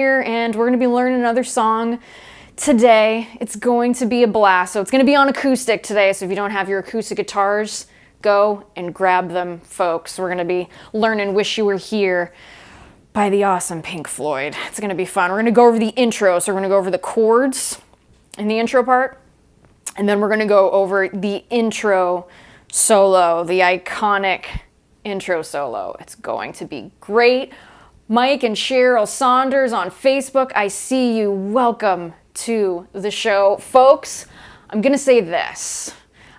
here, and we're going to be learning another song today. It's going to be a blast. So it's going to be on acoustic today. So if you don't have your acoustic guitars, go and grab them, folks. We're going to be learning Wish You Were Here by the awesome Pink Floyd. It's going to be fun. We're going to go over the intro. So we're going to go over the chords in the intro part. And then we're going to go over the intro solo, the iconic intro solo. It's going to be great. Mike and Cheryl Saunders on Facebook, I see you. Welcome to the show. Folks, I'm going to say this.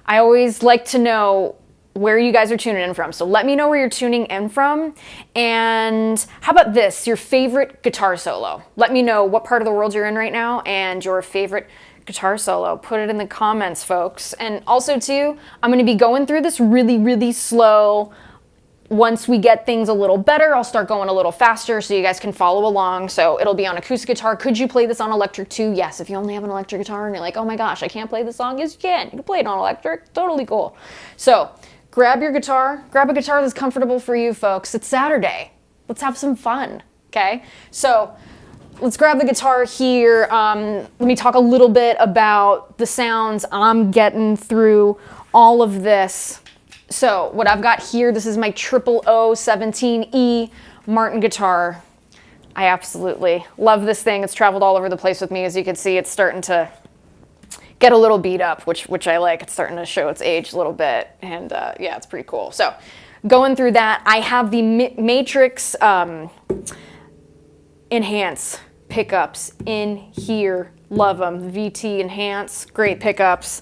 I always like to know where you guys are tuning in from. So let me know where you're tuning in from. And how about this? Your favorite guitar solo. Let me know what part of the world you're in right now and your favorite guitar solo. Put it in the comments, folks. And also too, I'm going to be going through this really slow. Once we get things a little better, I'll start going a little faster so you guys can follow along. So it'll be on acoustic guitar. Could you play this on electric too? Yes, if you only have an electric guitar and you're like, oh my gosh, I can't play this song. Yes, you can. You can play it on electric. Totally cool. So grab your guitar. Grab a guitar that's comfortable for you, folks. It's Saturday. Let's have some fun, okay? So let's grab the guitar here. Let me talk a little bit about the sounds I'm getting through all of this. So what I've got here, this is my 00017E Martin guitar. I absolutely love this thing. It's traveled all over the place with me. As you can see, it's starting to get a little beat up, which I like. It's starting to show its age a little bit. And yeah, it's pretty cool. So going through that, I have the Matrix Enhance pickups in here. Love them. The VT Enhance, great pickups.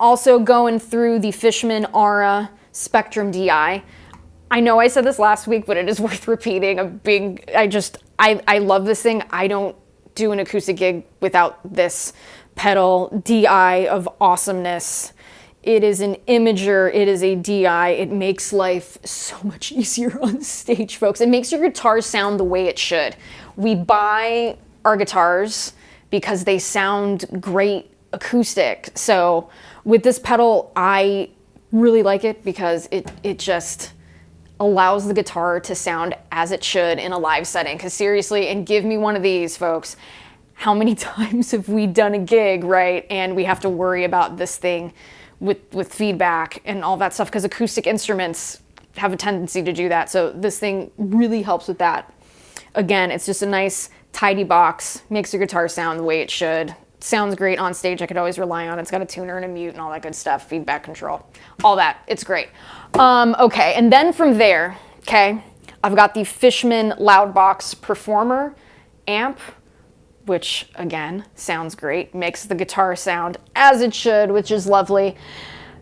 Also going through the Fishman Aura Spectrum DI. I know I said this last week, but it is worth repeating. I love this thing. I don't do an acoustic gig without this pedal. DI of awesomeness. It is an imager. It is a DI. It makes life so much easier on stage, folks. It makes your guitar sound the way it should. We buy our guitars because they sound great acoustic. So with this pedal, I really like it because it just allows the guitar to sound as it should in a live setting. Because seriously, and give me one of these, folks, how many times have we done a gig, right? And we have to worry about this thing with feedback and all that stuff because acoustic instruments have a tendency to do that. So this thing really helps with that. Again, it's just a nice, tidy box, makes your guitar sound the way it should. Sounds great on stage. I could always rely on it. It's got a tuner and a mute and all that good stuff, feedback control, all that. It's great. Okay, and then from there, okay, I've got the Fishman Loudbox Performer amp, which again, sounds great, makes the guitar sound as it should, which is lovely.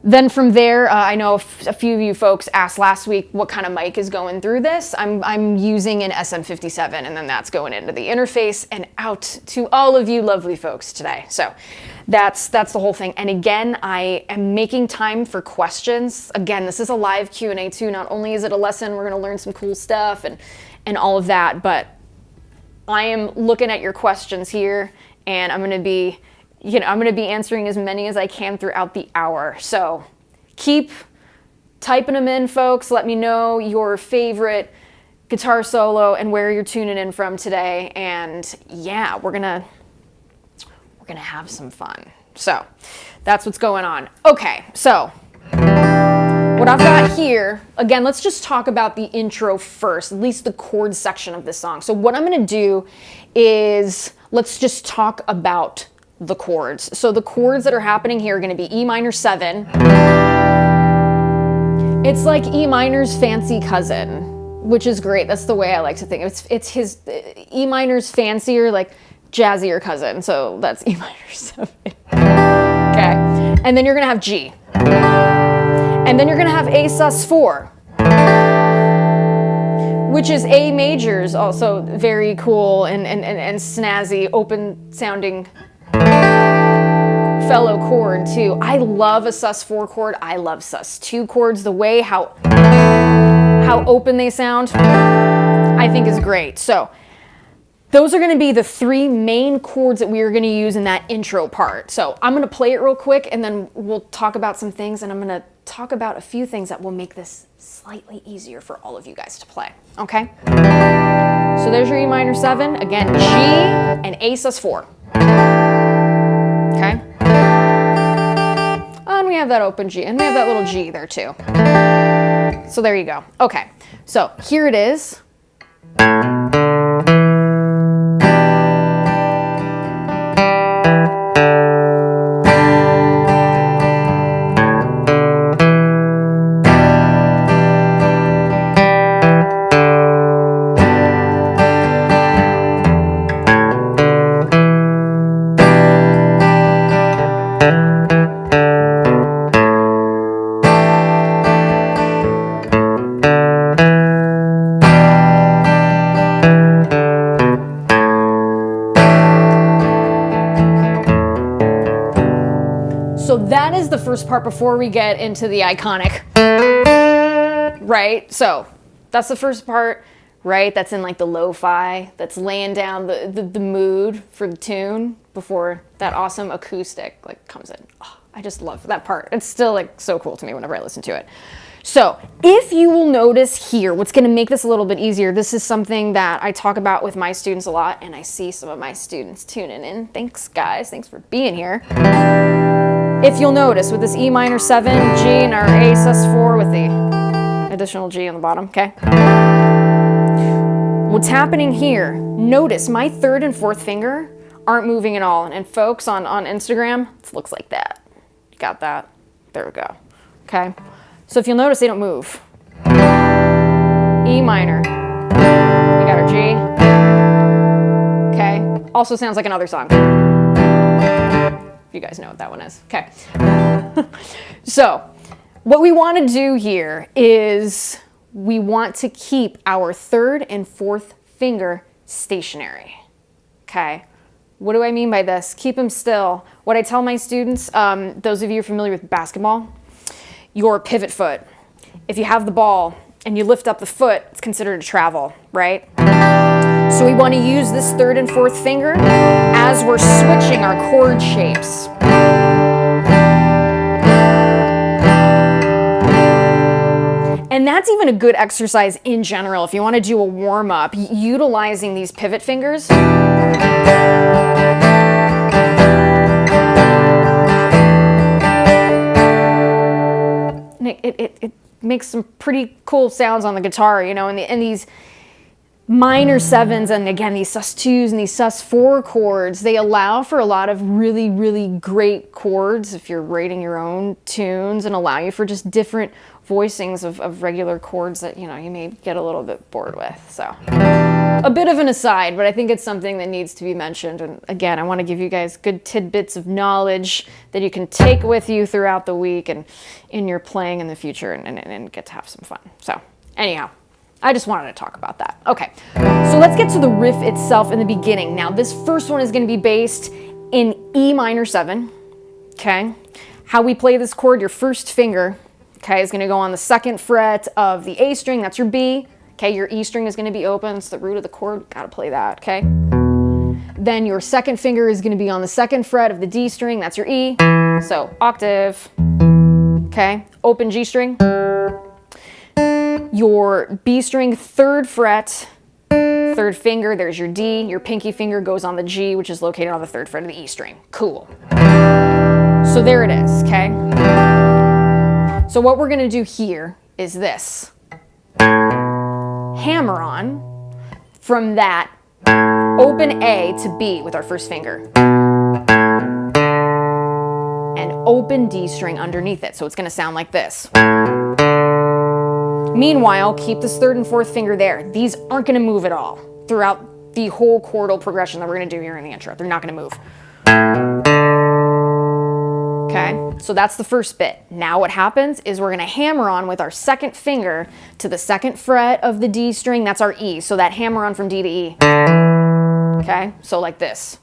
Then from there, I know a few of you folks asked last week what kind of mic is going through this. I'm using an SM57, and then that's going into the interface and out to all of you lovely folks today. So that's the whole thing. And again, I am making time for questions. Again, this is a live Q&A too. Not only is it a lesson, we're gonna learn some cool stuff and all of that, but I am looking at your questions here, and I'm gonna be answering as many as I can throughout the hour. So keep typing them in, folks. Let me know your favorite guitar solo and where you're tuning in from today. And yeah, we're gonna have some fun. So that's what's going on. Okay, so what I've got here, again, let's just talk about the intro first, at least the chord section of this song. So what I'm gonna do is let's just talk about the chords. So the chords that are happening here are going to be E minor 7. It's like E minor's fancy cousin, which is great. That's the way I like to think. It's his E minor's fancier, like jazzier cousin. So that's E minor 7. Okay. And then you're going to have G. And then you're going to have A sus4, which is A major's also very cool and snazzy, open sounding fellow chord too. I love a sus4 chord. I love sus2 chords. The way how open they sound, I think is great. So those are going to be the three main chords that we are going to use in that intro part. So I'm going to play it real quick and then we'll talk about some things, and I'm going to talk about a few things that will make this slightly easier for all of you guys to play, okay? So there's your E minor 7, again, G and A sus4, okay? And we have that open G, and we have that little G there too. So there you go. Okay, so here it is. So that is the first part before we get into the iconic, right? So that's the first part, right? That's in like the lo-fi, that's laying down the mood for the tune before that awesome acoustic like comes in. Oh, I just love that part. It's still like so cool to me whenever I listen to it. So if you will notice here, what's going to make this a little bit easier, this is something that I talk about with my students a lot, and I see some of my students tuning in. Thanks guys, thanks for being here. If you'll notice with this E minor 7, G, and our A sus4 with the additional G on the bottom, okay? What's happening here, notice my third and fourth finger aren't moving at all. And folks on Instagram, it looks like that. Got that? There we go, okay? So if you'll notice, they don't move. E minor, we got our G, okay? Also sounds like another song. You guys know what that one is. Okay. So what we want to do here is we want to keep our third and fourth finger stationary. Okay. What do I mean by this? Keep them still. What I tell my students, those of you familiar with basketball, your pivot foot. If you have the ball and you lift up the foot, it's considered a travel, right? So we want to use this third and fourth finger as we're switching our chord shapes. And that's even a good exercise in general if you want to do a warm-up, utilizing these pivot fingers. And it makes some pretty cool sounds on the guitar, you know, and these minor 7s, and again, these sus2s and these sus4 chords, they allow for a lot of really, really great chords if you're writing your own tunes, and allow you for just different voicings of regular chords that, you know, you may get a little bit bored with. So a bit of an aside, but I think it's something that needs to be mentioned. And again, I want to give you guys good tidbits of knowledge that you can take with you throughout the week and in your playing in the future, and get to have some fun. So anyhow, I just wanted to talk about that. Okay, so let's get to the riff itself in the beginning. Now, this first one is going to be based in E minor 7, okay? How we play this chord, your first finger, okay, is going to go on the 2nd fret of the A string, that's your B. Okay, your E string is going to be open, it's the root of the chord, got to play that, okay? Then your 2nd finger is going to be on the 2nd fret of the D string, that's your E. So, octave, okay? Open G string. Your B string, 3rd fret, 3rd finger, there's your D. Your pinky finger goes on the G, which is located on the 3rd fret of the E string. Cool. So there it is, okay? So what we're gonna do here is this. Hammer on from that open A to B with our first finger. And open D string underneath it. So it's gonna sound like this. Meanwhile, keep this 3rd and 4th finger there. These aren't going to move at all throughout the whole chordal progression that we're going to do here in the intro. They're not going to move. Okay, so that's the first bit. Now what happens is we're going to hammer on with our 2nd finger to the 2nd fret of the D string. That's our E. So that hammer on from D to E. Okay, so like this.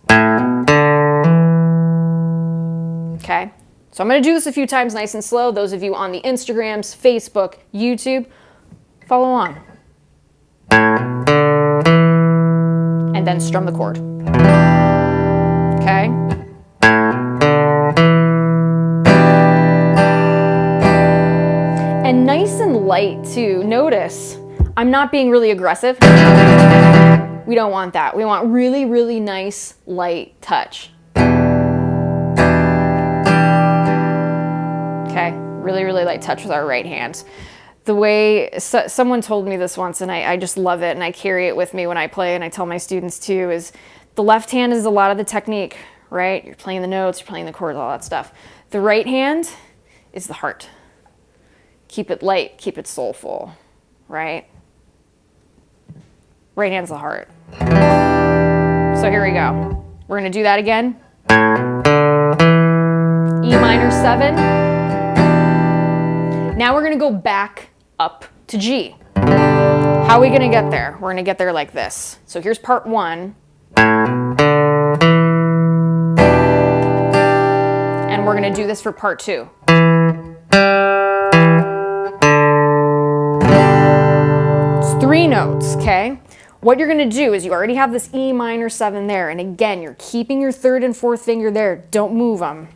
Okay. So I'm going to do this a few times nice and slow. Those of you on the Instagrams, Facebook, YouTube, follow on. And then strum the chord. Okay? light too. Notice, I'm not being really aggressive. We don't want that. We want really, really nice, light touch. Okay, really, really light touch with our right hand. The way someone told me this once, and I just love it, and I carry it with me when I play, and I tell my students too, is the left hand is a lot of the technique, right? You're playing the notes, you're playing the chords, all that stuff. The right hand is the heart. Keep it light, keep it soulful, right? Right hand's the heart. So here we go. We're gonna do that again. E minor 7. Now we're gonna go back up to G. How are we gonna get there? We're gonna get there like this. So here's part 1. And we're gonna do this for part 2. It's 3 notes, okay? What you're gonna do is you already have this E minor 7 there, and again, you're keeping your 3rd and 4th finger there. Don't move them.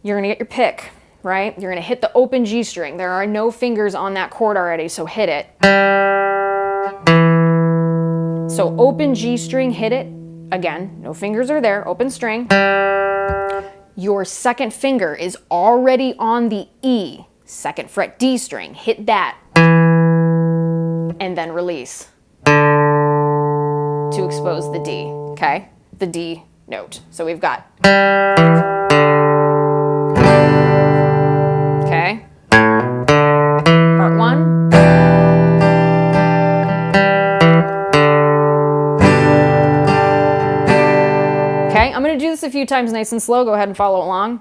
You're gonna get your pick, right? You're gonna hit the open G string. There are no fingers on that chord already, so hit it. So open G string, hit it. Again, no fingers are there, open string. Your 2nd finger is already on the E, 2nd fret D string. Hit that. And then release. To expose the D, okay? The D note. So we've got, okay? Part 1. Okay, I'm gonna do this a few times nice and slow. Go ahead and follow along.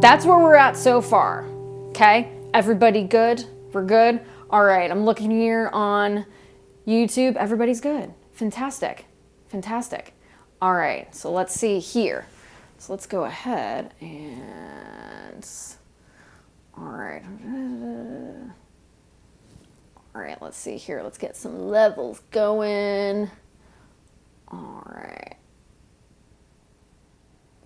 That's where we're at so far, okay? Everybody good? We're good? All right, I'm looking here on YouTube. Everybody's good. Fantastic, fantastic. All right, so let's see here. So let's go ahead and, all right. All right, let's see here. Let's get some levels going. All right.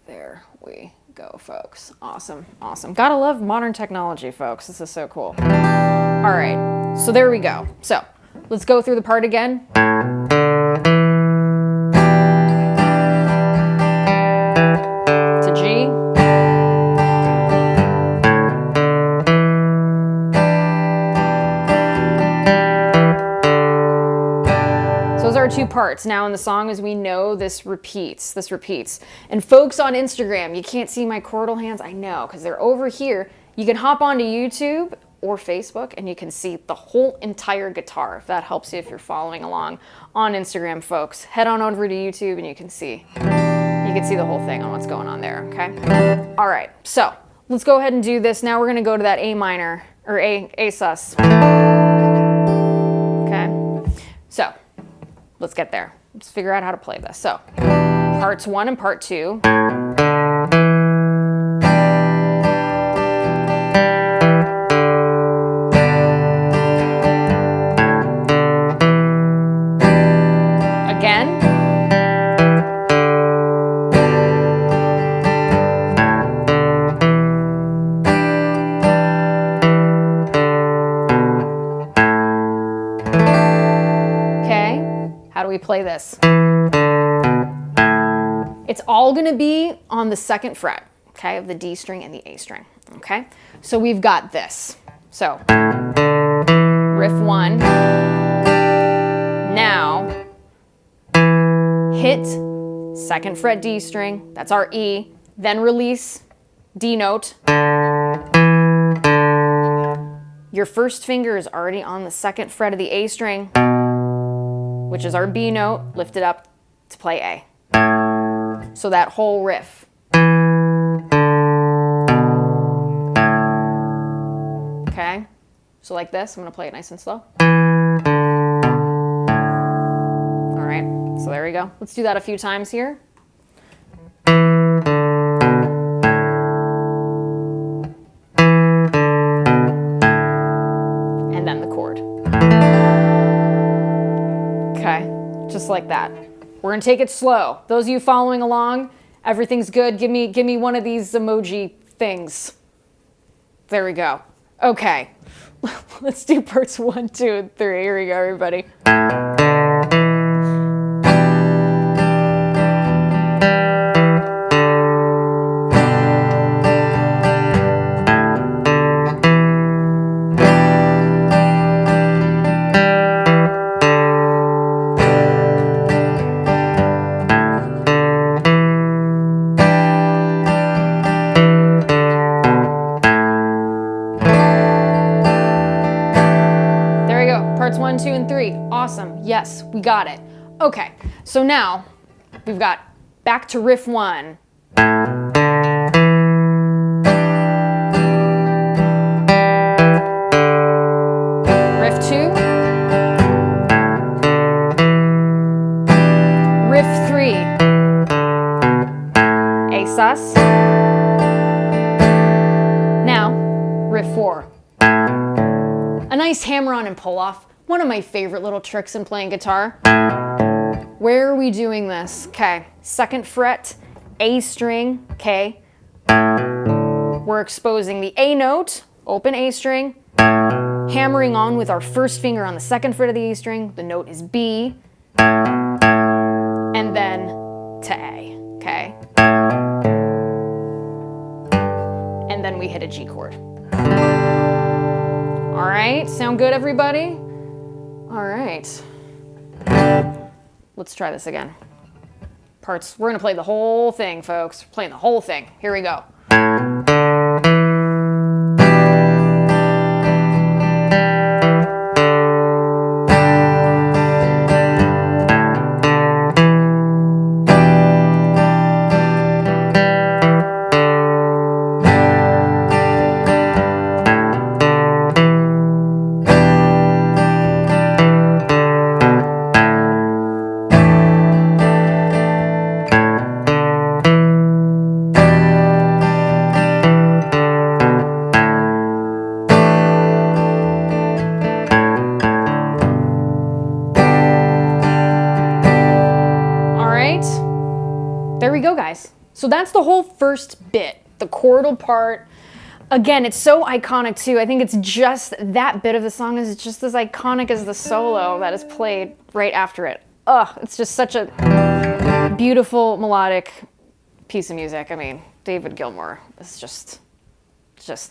There we go, folks. Awesome, awesome. Gotta love modern technology, folks. This is so cool. All right, so there we go. So let's go through the part again. To G. Are 2 parts. Now in the song, as we know, this repeats. And folks on Instagram, you can't see my chordal hands. I know, because they're over here. You can hop onto YouTube or Facebook and you can see the whole entire guitar, if that helps you if you're following along on Instagram, folks. Head on over to YouTube and you can see the whole thing on what's going on there, okay? All right, so let's go ahead and do this. Now we're gonna go to that A minor, or A sus. Okay, so let's get there. Let's figure out how to play this. So, parts 1 and part 2. Again. How do we play this? It's all gonna be on the 2nd fret, okay, of the D string and the A string, okay? So we've got this. So, riff 1. Now, hit 2nd fret D string, that's our E, then release D note. Your 1st finger is already on the 2nd fret of the A string, which is our B note, lift it up to play A. So that whole riff. Okay, so like this, I'm gonna play it nice and slow. All right, so there we go. Let's do that a few times here. just like that. We're gonna take it slow. Those of you following along, everything's good. Give me one of these emoji things. There we go. Okay, let's do parts 1, 2, and 3. Here we go, everybody. Parts 1, 2, and 3. Awesome. Yes, we got it. Okay, so now we've got back to riff 1. Riff 2. Riff 3. A sus. Now, riff 4. A nice hammer-on and pull-off. One of my favorite little tricks in playing guitar. Where are we doing this? Okay, 2nd fret, A string, okay. We're exposing the A note, open A string, hammering on with our 1st finger on the 2nd fret of the A string. The note is B, and then to A, okay. And then we hit a G chord. All right, sound good, everybody? All right, let's try this again. We're gonna play the whole thing, folks. We're playing the whole thing. Here we go. There we go, guys. So that's the whole first bit, the chordal part. Again, it's so iconic too. I think it's just that bit of the song is just as iconic as the solo that is played right after it. Ugh, it's just such a beautiful melodic piece of music. I mean, David Gilmour is just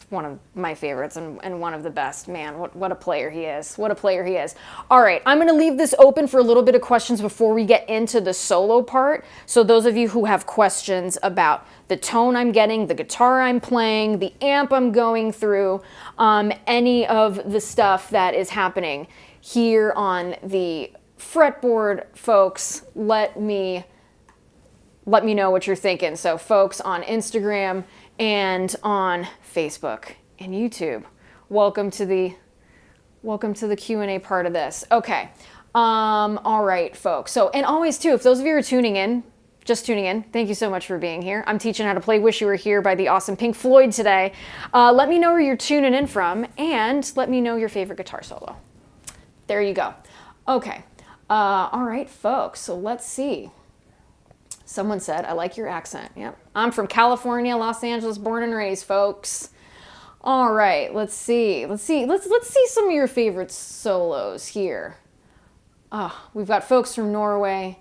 one of my favorites and one of the best. Man, what a player he is. What a player he is. All right, I'm going to leave this open for a little bit of questions before we get into the solo part. So those of you who have questions about the tone I'm getting, the guitar I'm playing, the amp I'm going through, any of the stuff that is happening here on the fretboard, folks, let me know what you're thinking. So folks on Instagram and on Facebook and YouTube, welcome to the Q&A part of this. Okay, all right, folks. So, and always too, if those of you are tuning in, thank you so much for being here. I'm teaching how to play Wish You Were Here by the awesome Pink Floyd today. Let me know where you're tuning in from, and let me know your favorite guitar solo. There you go. Okay, all right, folks. So let's see. Someone said, I like your accent. Yep. I'm from California, Los Angeles, born and raised, folks. All right, let's see. Let's see some of your favorite solos here. We've got folks from Norway.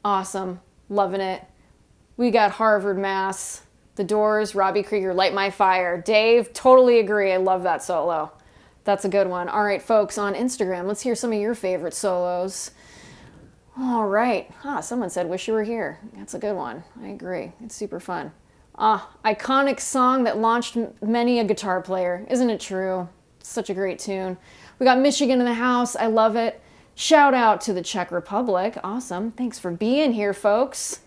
Awesome. Loving it. We got Harvard, Mass. The Doors, Robbie Krieger, Light My Fire. Dave, totally agree. I love that solo. That's a good one. All right, folks on Instagram, let's hear some of your favorite solos. All right. Someone said, Wish You Were Here. That's a good one. I agree. It's super fun. Iconic song that launched many a guitar player. Isn't it true? It's such a great tune. We got Michigan in the house. I love it. Shout out to the Czech Republic. Awesome. Thanks for being here, folks.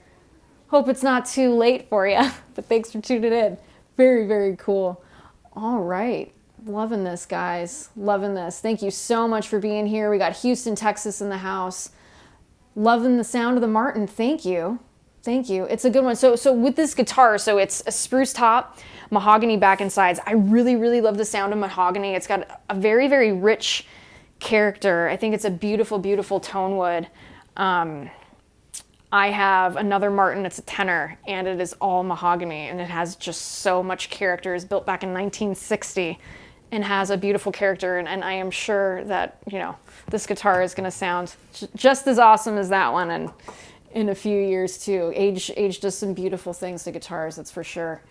Hope it's not too late for you, but thanks for tuning in. Very, very cool. All right. Loving this, guys. Loving this. Thank you so much for being here. We got Houston, Texas in the house. Loving the sound of the Martin. Thank you. Thank you. It's a good one. So with this guitar, so it's a spruce top, mahogany back and sides. I really, really love the sound of mahogany. It's got a very, very rich character. I think it's a beautiful, beautiful tone wood. I have another Martin, it's a tenor, and it is all mahogany, and it has just so much character. It's built back in 1960 and has a beautiful character, and I am sure that, you know, this guitar is going to sound just as awesome as that one, and in a few years too. Age does some beautiful things to guitars, that's for sure.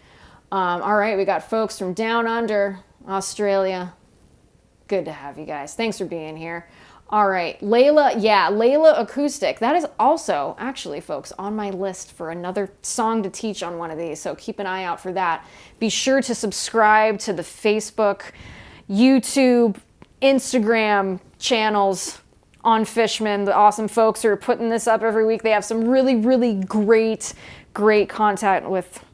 All right, we got folks from down under, Australia. Good to have you guys. Thanks for being here. All right, Layla, yeah, Layla Acoustic. That is also, actually, folks, on my list for another song to teach on one of these, so keep an eye out for that. Be sure to subscribe to the Facebook, YouTube, Instagram channels on Fishman. The awesome folks who are putting this up every week. They have some really, really great content with,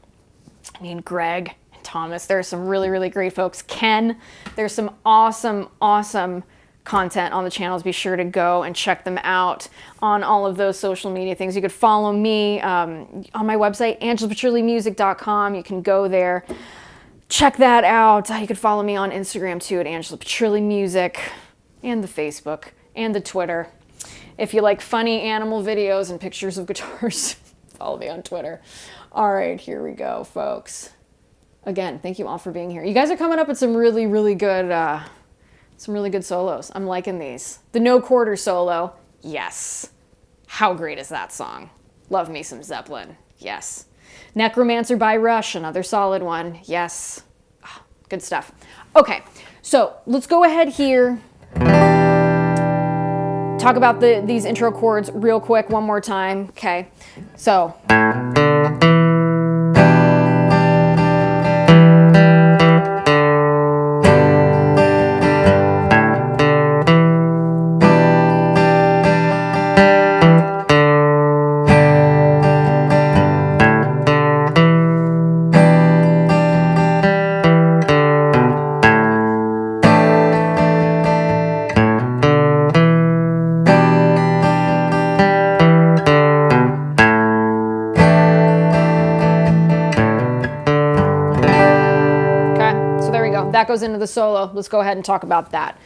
Greg and Thomas. There's some really, really great folks. Ken, there's some awesome content on the channels. Be sure to go and check them out on all of those social media things. You could follow me on my website, angelapetrillimusic.com. You can go there, check that out. You could follow me on Instagram too at Angela Petrilli Music, and the Facebook and the Twitter. If you like funny animal videos and pictures of guitars, follow me on Twitter. All right, here we go, folks. Again, thank you all for being here. You guys are coming up with some really, really good solos. I'm liking these. The No Quarter solo, yes. How great is that song? Love me some Zeppelin, yes. Necromancer by Rush, another solid one, yes. Oh, good stuff. Okay, so let's go ahead here. Talk about these intro chords real quick one more time, okay? So. That goes into the solo. Let's go ahead and talk about that.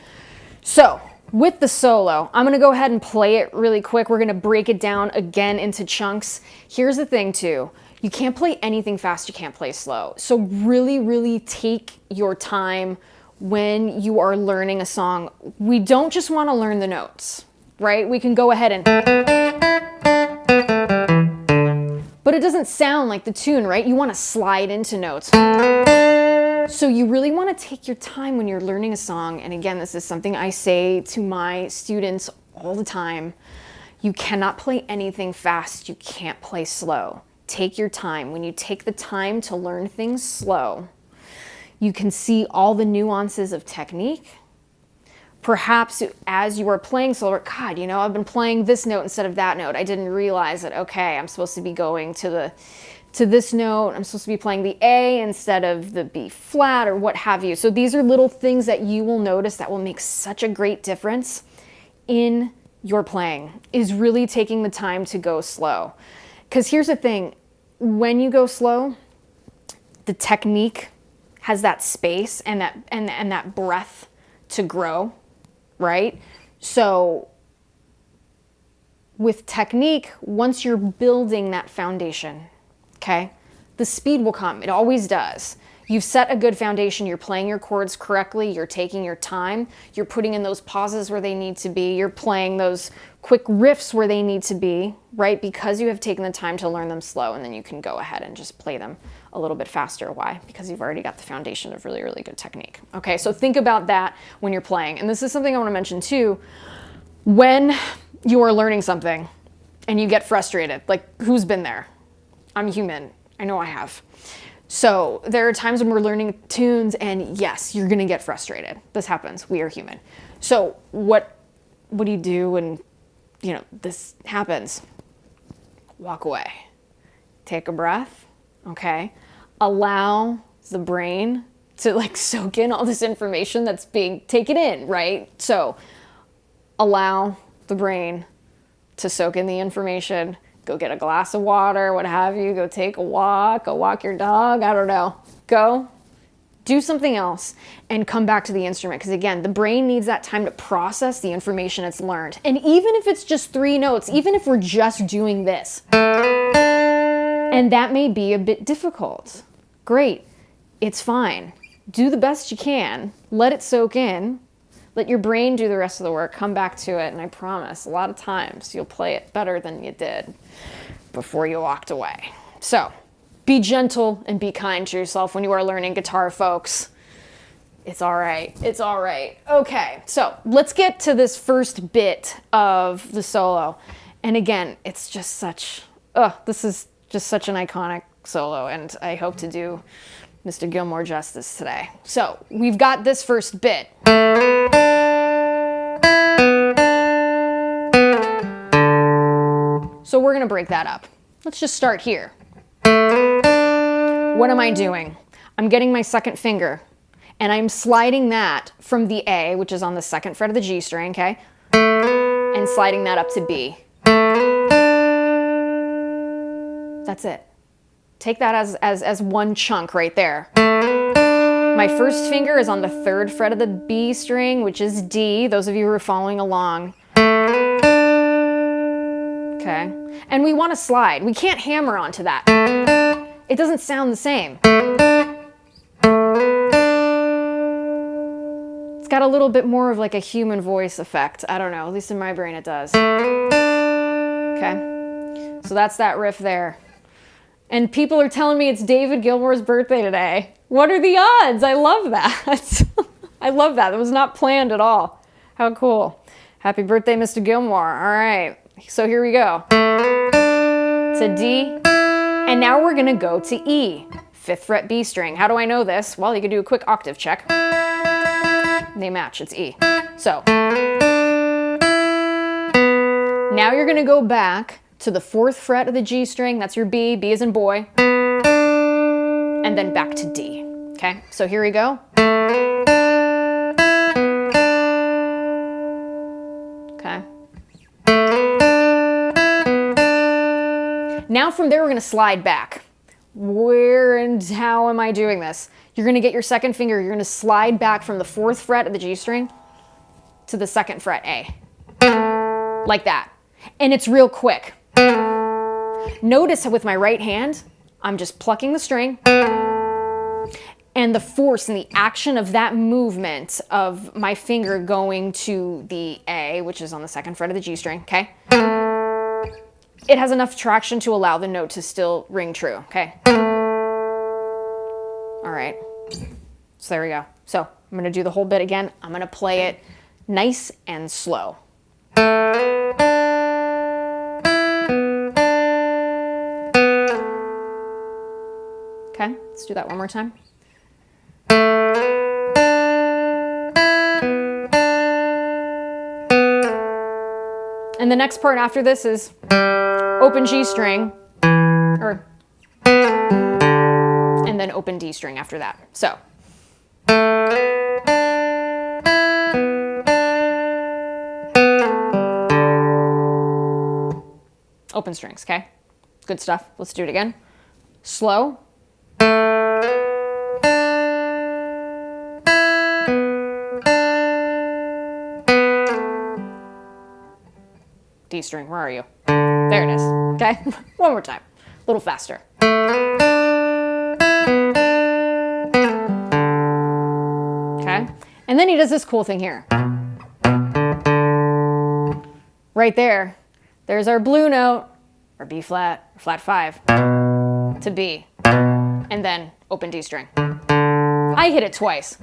So with the solo, I'm going to go ahead and play it really quick. We're going to break it down again into chunks. Here's the thing too. You can't play anything fast. You can't play slow. So really, really take your time when you are learning a song. We don't just want to learn the notes, right? We can go ahead and, but it doesn't sound like the tune, right? You want to slide into notes. So you really want to take your time when you're learning a song. And again, this is something I say to my students all the time. You cannot play anything fast. You can't play slow. Take your time. When you take the time to learn things slow, you can see all the nuances of technique. Perhaps as you are playing slower, God, you know, I've been playing this note instead of that note. I didn't realize that, okay, I'm supposed to be going to this note, I'm supposed to be playing the A instead of the B flat or what have you. So these are little things that you will notice that will make such a great difference in your playing, is really taking the time to go slow. Because here's the thing, when you go slow, the technique has that space and that breath to grow, right? So with technique, once you're building that foundation, okay, the speed will come. It always does. You've set a good foundation. You're playing your chords correctly. You're taking your time. You're putting in those pauses where they need to be. You're playing those quick riffs where they need to be, right? Because you have taken the time to learn them slow, and then you can go ahead and just play them a little bit faster. Why? Because you've already got the foundation of really, really good technique. Okay, so think about that when you're playing. And this is something I want to mention too. When you are learning something and you get frustrated, like who's been there? I'm human. I know I have. So there are times when we're learning tunes and yes, you're going to get frustrated. This happens. We are human. So what do you do when, you know, this happens? Walk away. Take a breath. Okay. Allow the brain to like soak in all this information that's being taken in, right? So allow the brain to soak in the information. Go get a glass of water, what have you, go take a walk, go walk your dog, I don't know. Go do something else, and come back to the instrument. Because again, the brain needs that time to process the information it's learned. And even if it's just 3 notes, even if we're just doing this, and that may be a bit difficult, great, it's fine. Do the best you can, let it soak in, let your brain do the rest of the work, come back to it, and I promise, a lot of times you'll play it better than you did before you walked away. So, be gentle and be kind to yourself when you are learning guitar, folks. It's all right. It's all right. Okay, so let's get to this first bit of the solo. And again, it's just such, this is just such an iconic solo, and I hope to do Mr. Gilmore justice today. So we've got this first bit. So we're gonna break that up. Let's just start here. What am I doing? I'm getting my second finger and I'm sliding that from the A, which is on the 2nd fret of the G string, okay? And sliding that up to B. That's it. Take that as one chunk right there. My first finger is on the 3rd fret of the B string, which is D, those of you who are following along. Okay, and we want to slide. We can't hammer onto that. It doesn't sound the same. It's got a little bit more of like a human voice effect. I don't know, at least in my brain it does. Okay, so that's that riff there. And people are telling me it's David Gilmour's birthday today. What are the odds? I love that. I love that. That was not planned at all. How cool. Happy birthday, Mr. Gilmour. All right, so here we go. To D. And now we're gonna go to E, 5th fret B string. How do I know this? Well, you can do a quick octave check. They match, it's E. So, now you're gonna go back to the 4th fret of the G string, that's your B, B as in boy, and then back to D, okay? So here we go. Okay. Now from there, we're gonna slide back. Where and how am I doing this? You're gonna get your second finger, you're gonna slide back from the 4th fret of the G string to the 2nd fret A. Like that. And it's real quick. Notice how with my right hand, I'm just plucking the string, and the force and the action of that movement of my finger going to the A, which is on the 2nd fret of the G string, okay? It has enough traction to allow the note to still ring true, okay? All right, so there we go. So I'm gonna do the whole bit again. I'm gonna play it nice and slow. Okay, let's do that one more time. And the next part after this is open G string, and then open D string after that. So. Open strings, okay? Good stuff. Let's do it again. Slow. D string, where are you? There it is, okay? One more time, a little faster. Okay, and then he does this cool thing here. Right there, there's our blue note, or B flat, or flat 5, to B, and then open D string. I hit it twice.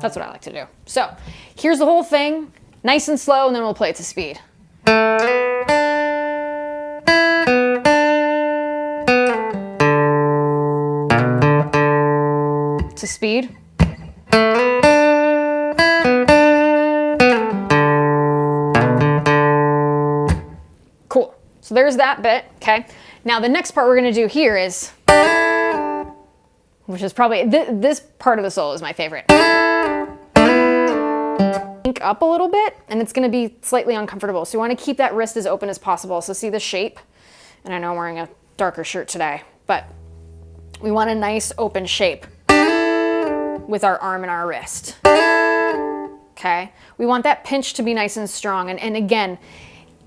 That's what I like to do. So here's the whole thing, nice and slow, and then we'll play it to speed. To speed. Cool. So there's that bit, okay? Now the next part we're gonna do here is, which is probably, this part of the solo is my favorite. Up a little bit, and it's going to be slightly uncomfortable. So you want to keep that wrist as open as possible. So see the shape? And I know I'm wearing a darker shirt today, but We want a nice open shape with our arm and our wrist. Okay? We want that pinch to be nice and strong. And again,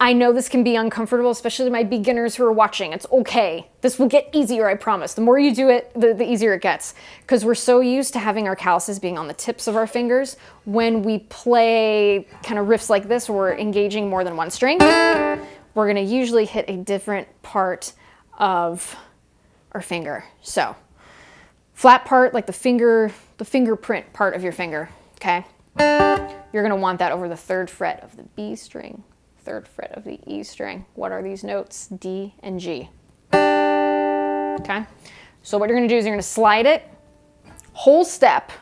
I know this can be uncomfortable, especially my beginners who are watching. It's okay. This will get easier, I promise. The more you do it, the easier it gets. Because we're so used to having our calluses being on the tips of our fingers. When we play kind of riffs like this, where we're engaging more than one string, we're going to usually hit a different part of our finger. So, flat part, like the fingerprint part of your finger, okay? You're going to want that over the 3rd fret of the B string, 3rd fret of the E string. What are these notes? D and G. Okay? So what you're going to do is you're going to slide it whole step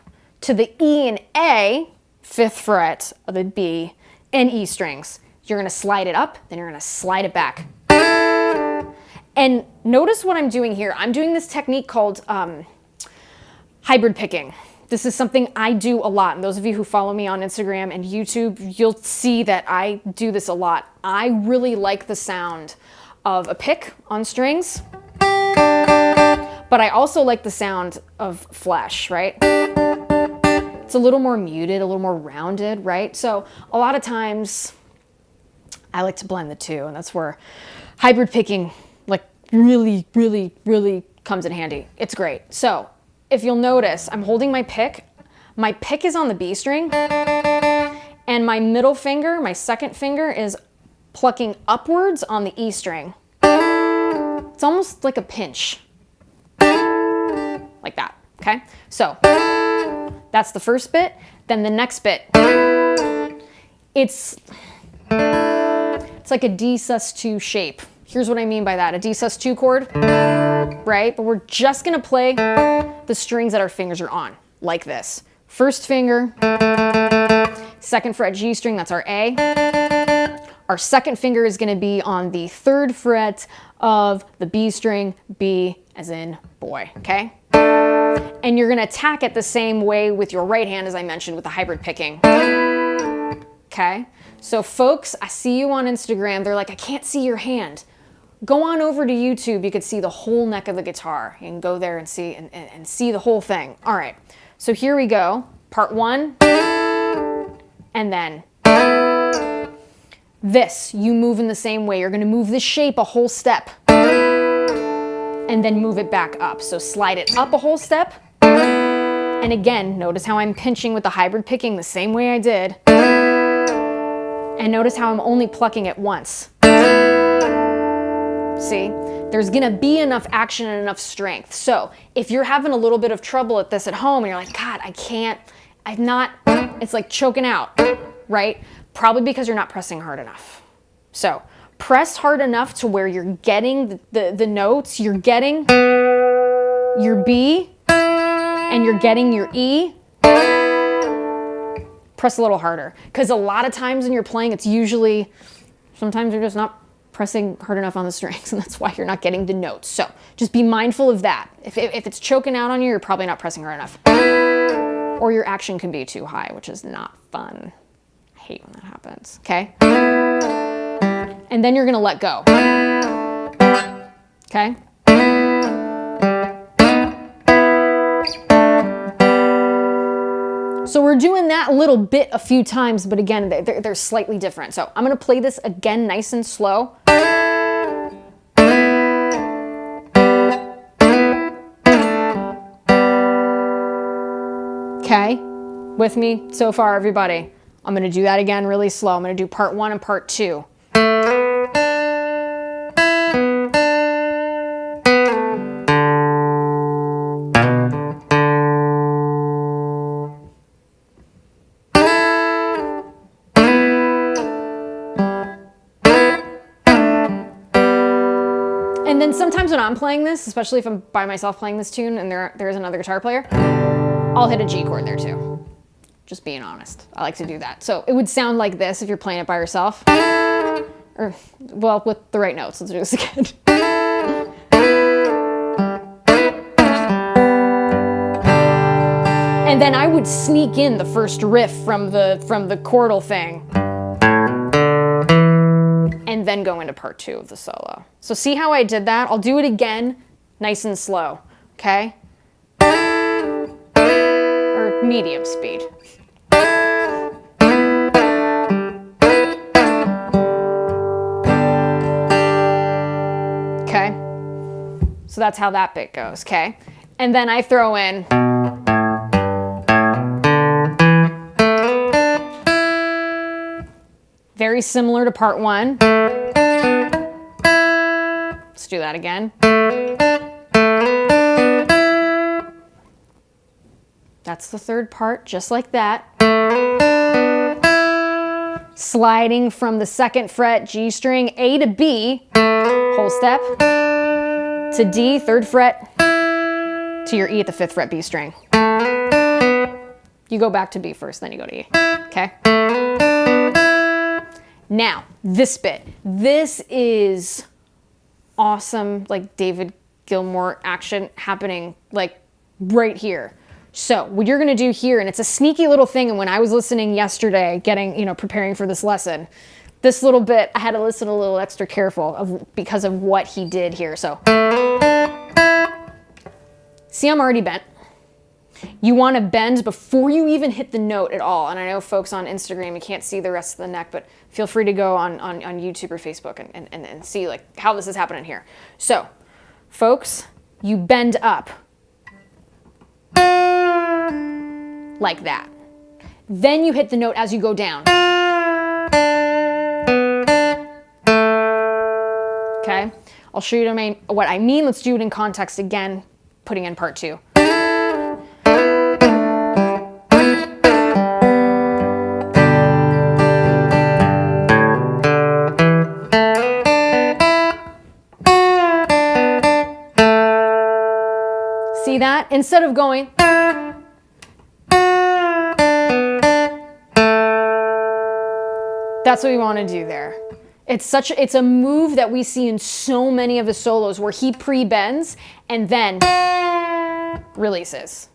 to the E and A, 5th fret of the B and E strings. You're going to slide it up, then you're going to slide it back. And notice what I'm doing here. I'm doing this technique called hybrid picking. This is something I do a lot. And those of you who follow me on Instagram and YouTube, you'll see that I do this a lot. I really like the sound of a pick on strings, but I also like the sound of flesh, right? It's a little more muted, a little more rounded, right? So a lot of times I like to blend the two, and that's where hybrid picking like really, really, really comes in handy. It's great. So if you'll notice, I'm holding my pick. My pick is on the B string, and my middle finger, my 2nd finger, is plucking upwards on the E string. It's almost like a pinch. Like that, okay? So that's the first bit. Then the next bit, it's like a D sus2 shape. Here's what I mean by that. A D sus2 chord, right? But we're just gonna play the strings that our fingers are on, like this. 1st finger, 2nd fret G string, that's our A. Our 2nd finger is gonna be on the 3rd fret of the B string, B as in boy, okay? And you're gonna attack it the same way with your right hand as I mentioned with the hybrid picking. Okay? So folks, I see you on Instagram, they're like, I can't see your hand. Go on over to YouTube, you could see the whole neck of the guitar. You can go there and see and see the whole thing. All right, so here we go. Part 1, and then this, you move in the same way. You're gonna move this shape a whole step, and then move it back up. So slide it up a whole step, and again, notice how I'm pinching with the hybrid picking the same way I did, and notice how I'm only plucking it once. See, there's gonna be enough action and enough strength. So if you're having a little bit of trouble at this at home and you're like, God, it's like choking out, right? Probably because you're not pressing hard enough. So press hard enough to where you're getting the notes, you're getting your B and you're getting your E. Press a little harder. Because a lot of times when you're playing, sometimes you're just not pressing hard enough on the strings, and that's why you're not getting the notes. So just be mindful of that. If it's choking out on you, you're probably not pressing hard enough. Or your action can be too high, which is not fun. I hate when that happens, okay? And then you're gonna let go, okay? So we're doing that little bit a few times, but again, they're slightly different. So I'm gonna play this again nice and slow. Okay, with me so far, everybody? I'm gonna do that again really slow. I'm gonna do part 1 and part 2. And then sometimes when I'm playing this, especially if I'm by myself playing this tune and there's another guitar player, I'll hit a G chord there too. Just being honest. I like to do that. So it would sound like this if you're playing it by yourself. Or, well, with the right notes. Let's do this again. And then I would sneak in the first riff from the chordal thing. And then go into part 2 of the solo. So see how I did that? I'll do it again, nice and slow. okay? Or medium speed. Okay? So that's how that bit goes, okay? And then I throw in very similar to part one. Let's do that again. That's the third part, just like that. Sliding from the 2nd fret G string, A to B, whole step, to D, 3rd fret, to your E at the 5th fret B string. You go back to B first, then you go to E, okay? Now, this bit. This is awesome, like David Gilmour action happening like right here. So what you're gonna do here, and it's a sneaky little thing, and when I was listening yesterday, preparing for this lesson, this little bit, I had to listen a little extra careful because of what he did here. So, see, I'm already bent. You want to bend before you even hit the note at all. And I know folks on Instagram, you can't see the rest of the neck, but feel free to go on YouTube or Facebook and see like how this is happening here. So, folks, you bend up like that. Then you hit the note as you go down. Okay, I'll show you what I mean. Let's do it in context again, putting in part two. See that? Instead of going, that's what we want to do there. It's a move that we see in so many of the solos where he pre-bends and then releases.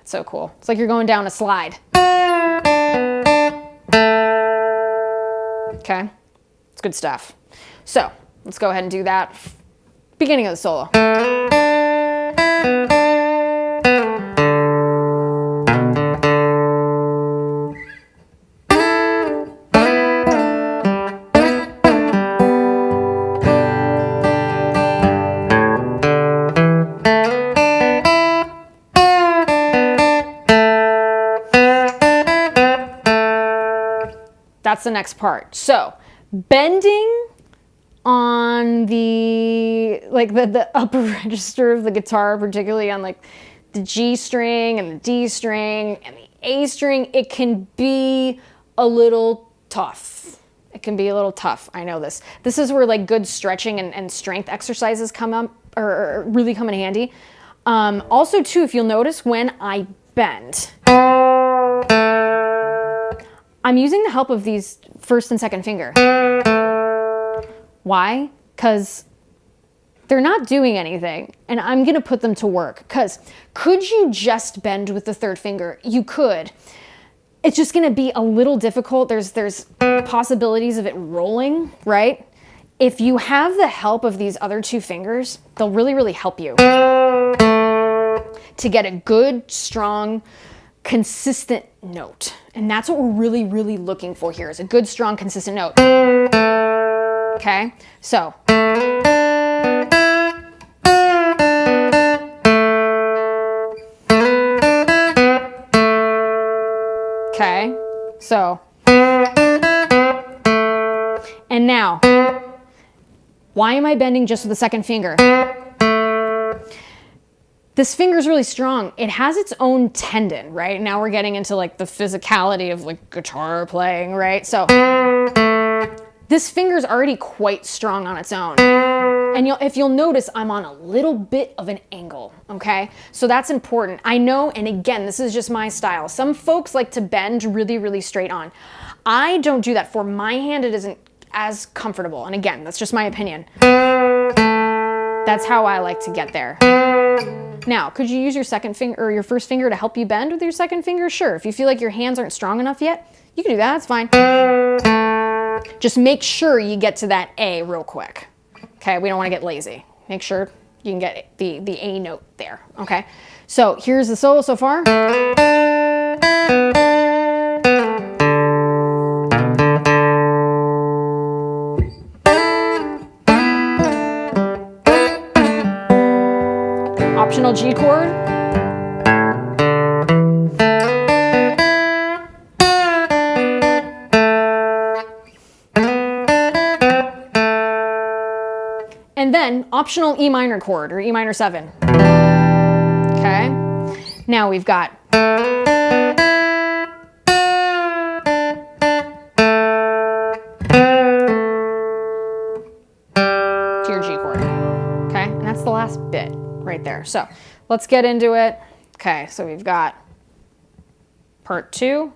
It's so cool. It's like you're going down a slide. Okay, it's good stuff. So let's go ahead and do that. Beginning of the solo. That's the next part. So bending on the upper register of the guitar, particularly on like the G string and the D string and the A string, it can be a little tough. It can be a little tough. I know this. This is where like good stretching and strength exercises come up or really come in handy. Also too, if you'll notice when I bend, I'm using the help of these 1st and 2nd finger. Why? Because they're not doing anything, and I'm gonna put them to work. Because could you just bend with the 3rd finger? You could. It's just gonna be a little difficult. There's possibilities of it rolling, right? If you have the help of these other 2 fingers, they'll really, really help you to get a good, strong, consistent note. And that's what we're really, really looking for here, is a good, strong, consistent note. Okay, so. Okay, so. And now, why am I bending just with the 2nd finger? This finger is really strong. It has its own tendon, right? Now we're getting into like the physicality of like guitar playing, right? So this finger is already quite strong on its own. And if you'll notice, I'm on a little bit of an angle, okay? So that's important. I know, and again, this is just my style. Some folks like to bend really, really straight on. I don't do that. For my hand, it isn't as comfortable. And again, that's just my opinion. That's how I like to get there. Now, could you use your 2nd finger or your 1st finger to help you bend with your 2nd finger? Sure. If you feel like your hands aren't strong enough yet, you can do that. That's fine. Just make sure you get to that A real quick. Okay, we don't want to get lazy. Make sure you can get the A note there, okay? So here's the solo so far. Optional G chord. And then optional E minor chord, or E minor 7. Okay. Now we've got to your G chord. Okay, and that's the last bit right there. So let's get into it. Okay, so we've got part 2.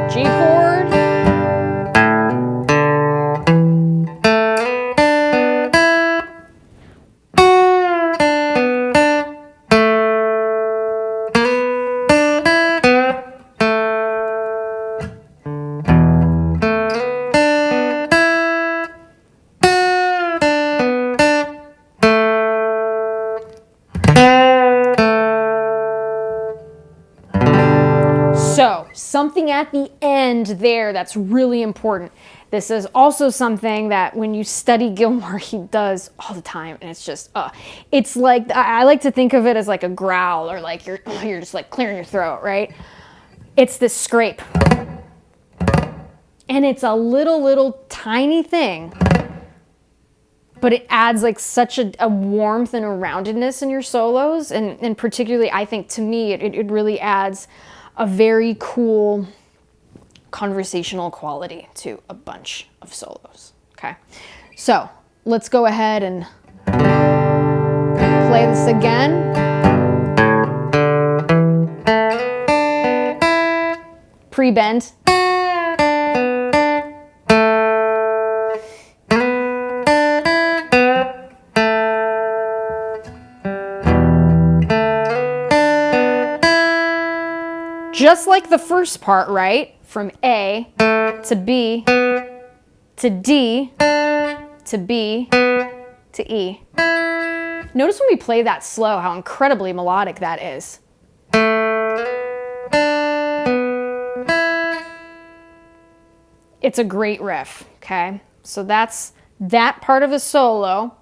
G chord. So, something at the end there that's really important. This is also something that when you study Gilmour, he does all the time, and it's just, it's like, I like to think of it as like a growl, or like you're just like clearing your throat, right? It's this scrape. And it's a little tiny thing, but it adds like such a warmth and a roundedness in your solos, and particularly, I think, to me, it really adds a very cool conversational quality to a bunch of solos, okay? So let's go ahead and play this again. Pre-bend. Just like the first part, right? From A to B to D to B to E. Notice when we play that slow how incredibly melodic that is. It's a great riff, okay? So that's that part of a solo.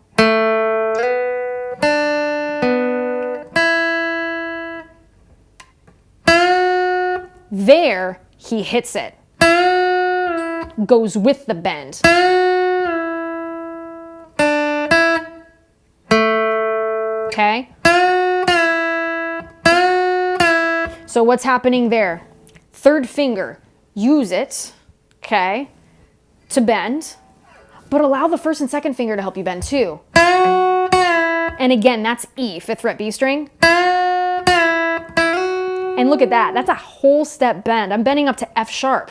There, he hits it. Goes with the bend. Okay? So what's happening there? Third finger, use it, okay, to bend, but allow the first and second finger to help you bend too. And again, that's E, 5th fret B string. And look at that, that's a whole step bend. I'm bending up to F sharp.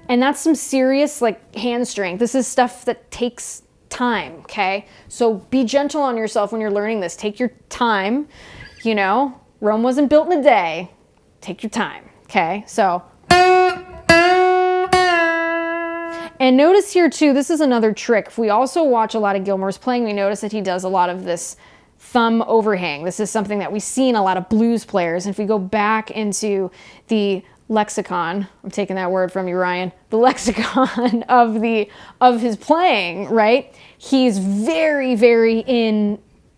And that's some serious like hand strength. This is stuff that takes time, okay? So be gentle on yourself when you're learning this. Take your time, you know, Rome wasn't built in a day. Take your time, okay? So, and notice here too, this is another trick. If we also watch a lot of Gilmour's playing, we notice that he does a lot of this thumb overhang. This is something that we see in a lot of blues players. And if we go back into the lexicon, I'm taking that word from you, Ryan, the lexicon of his playing, right? He's very, very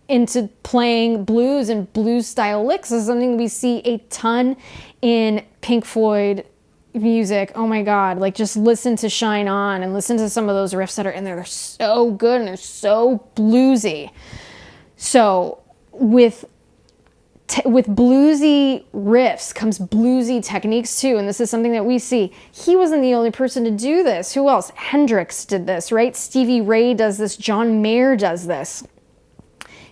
into playing blues and blues style licks. This is something we see a ton in Pink Floyd music. Oh my God, like just listen to Shine On and listen to some of those riffs that are in there. They're so good and they're so bluesy. So with bluesy riffs comes bluesy techniques too, and this is something that we see. He wasn't the only person to do this. Who else? Hendrix did this, right? Stevie Ray does this. John Mayer does this.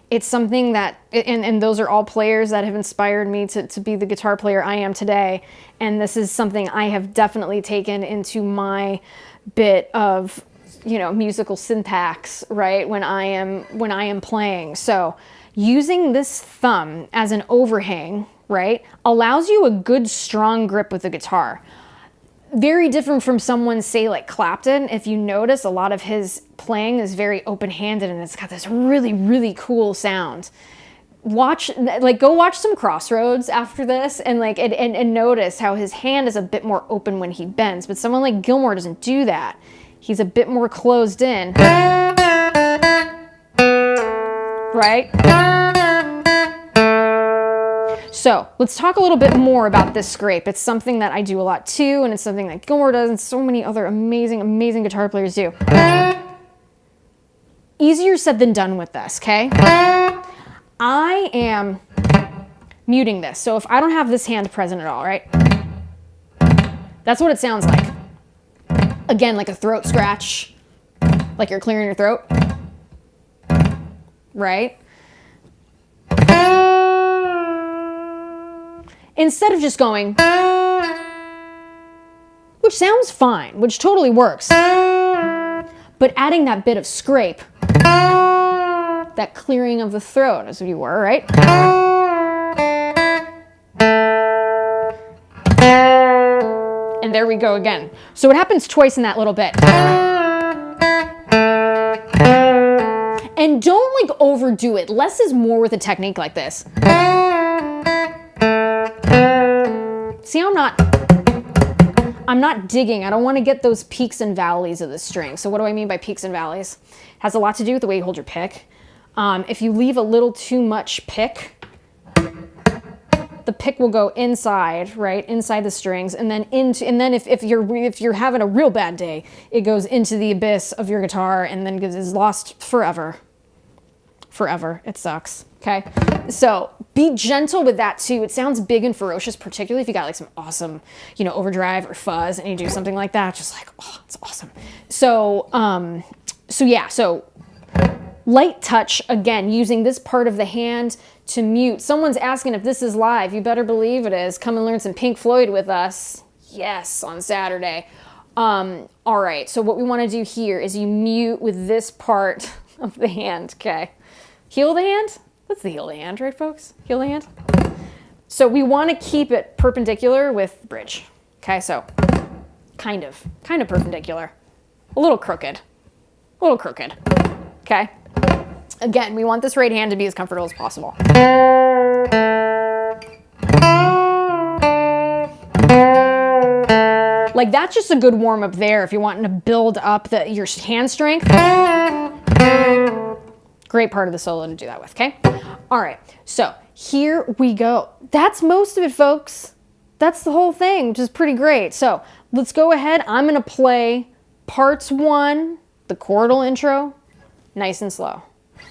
It's something that, and those are all players that have inspired me to be the guitar player I am today. And this is something I have definitely taken into my bit of, you know, musical syntax, right? When I am playing. So using this thumb as an overhang, right, allows you a good strong grip with the guitar. Very different from someone, say, like Clapton. If you notice, a lot of his playing is very open-handed and it's got this really, really cool sound. Go watch some Crossroads after this and notice how his hand is a bit more open when he bends. But someone like Gilmour doesn't do that. He's a bit more closed in. Right? So let's talk a little bit more about this scrape. It's something that I do a lot too, and it's something that Gilmour does and so many other amazing, amazing guitar players do. Easier said than done with this, okay? I am muting this. So if I don't have this hand present at all, right? That's what it sounds like. Again, like a throat scratch, like you're clearing your throat, right? Instead of just going, which sounds fine, which totally works, but adding that bit of scrape, that clearing of the throat, as you were, right? And there we go again. So it happens twice in that little bit. And don't like overdo it. Less is more with a technique like this. See, I'm not digging. I don't want to get those peaks and valleys of the string. So what do I mean by peaks and valleys? It has a lot to do with the way you hold your pick. If you leave a little too much pick, the pick will go inside, right, inside the strings, and then if you're having a real bad day, it goes into the abyss of your guitar and then is lost forever. Forever. It sucks. Okay, so be gentle with that too. It sounds big and ferocious, particularly if you got like some awesome, overdrive or fuzz, and you do something like that. Just like, oh, it's awesome. So, so light touch again, using this part of the hand to mute. Someone's asking if this is live. You better believe it is. Come and learn some Pink Floyd with us. Yes, on Saturday. All right. So what we want to do here is you mute with this part of the hand. Okay. Heel the hand. That's the heel of the hand, right, folks? Heel the hand. So we want to keep it perpendicular with the bridge. Okay, so kind of perpendicular. A little crooked. Okay. Again, we want this right hand to be as comfortable as possible. Like that's just a good warm up there if you're wanting to build up your hand strength. Great part of the solo to do that with, okay? All right, so here we go. That's most of it, folks. That's the whole thing, which is pretty great. So let's go ahead. I'm gonna play parts 1, the chordal intro, nice and slow.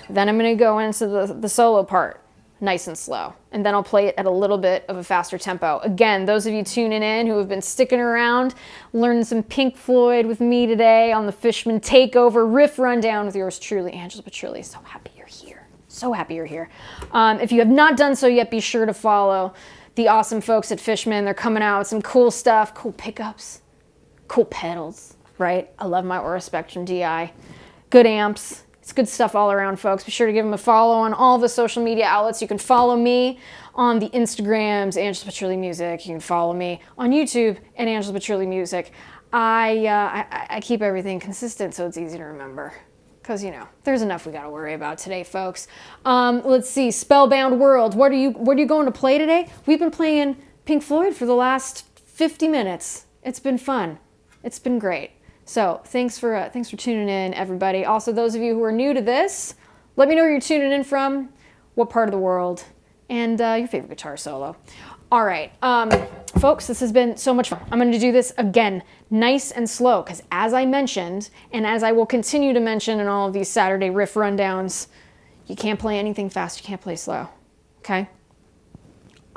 Then I'm gonna go into the solo part, nice and slow. And then I'll play it at a little bit of a faster tempo. Again, those of you tuning in who have been sticking around, learning some Pink Floyd with me today on the Fishman Takeover riff rundown with yours truly, Angela Petrilli. So happy you're here. So happy you're here. If you have not done so yet, be sure to follow the awesome folks at Fishman. They're coming out with some cool stuff, cool pickups, cool pedals, right? I love my Aura Spectrum DI. Good amps. It's good stuff all around, folks. Be sure to give them a follow on all the social media outlets. You can follow me on the Instagrams, Angela Petrilli Music. You can follow me on YouTube at Angela Petrilli Music. I keep everything consistent so it's easy to remember. Because, there's enough we got to worry about today, folks. Let's see, Spellbound World. What are you going to play today? We've been playing Pink Floyd for the last 50 minutes. It's been fun. It's been great. So thanks for tuning in, everybody. Also, those of you who are new to this, let me know where you're tuning in from, what part of the world, and your favorite guitar solo. All right, folks, this has been so much fun. I'm going to do this again, nice and slow, because as I mentioned, and as I will continue to mention in all of these Saturday riff rundowns, you can't play anything fast, you can't play slow, okay?